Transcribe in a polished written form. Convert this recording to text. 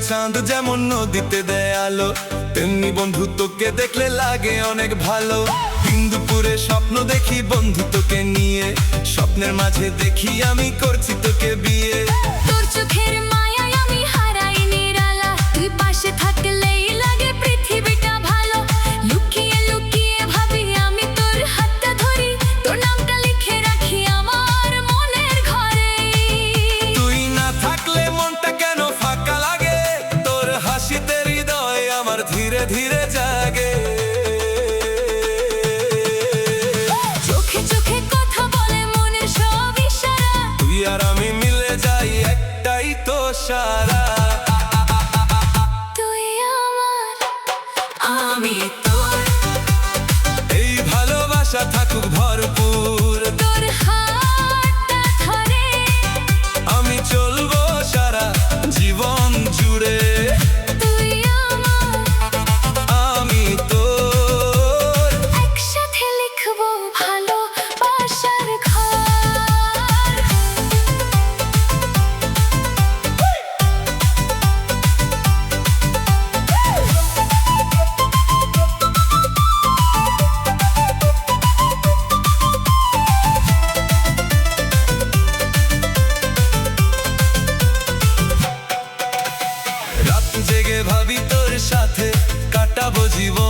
চাঁদ যেমন নদীতে দেয় আলো, তেমনি বন্ধু তোকে দেখলে লাগে অনেক ভালো। দিন দুপুরে স্বপ্ন দেখি বন্ধু তোকে নিয়ে, স্বপ্নের মাঝে দেখি আমি করছি তোকে বিয়ে। তোর চোখের মায়ায় আমি হারাই নিরালা, তুই পাশে থাকলেই লাগে পৃথিবীটা ভালো। লুকিয়ে লুকিয়ে ভাবি আমি তোর হাতটা ধরি, তোর নামটা লিখে রাখি আমার মনের ঘরে। তুই না থাকলে মনটা কেন ফাঁকা লাগে, তোর হাসিতে হৃদয় আমার ধীরে ধীরে জাগে। চোখে চোখে কথা বলে মনের সব ইশারা, তুই আর আমি মিলে যাই একটাই তো সারা। তুই আমার আমি তোর, এই ভালোবাসা থাকুক ভরপুর, তোর হাতটা ধরে আমি চলবো সারা জীবন জুড়ে। তুই আমার, আমি তোর, একসাথে লিখবো ভালোবাসার ঘর। রাত জেগে ভাবি তোর সাথে কাটাবো জীবন।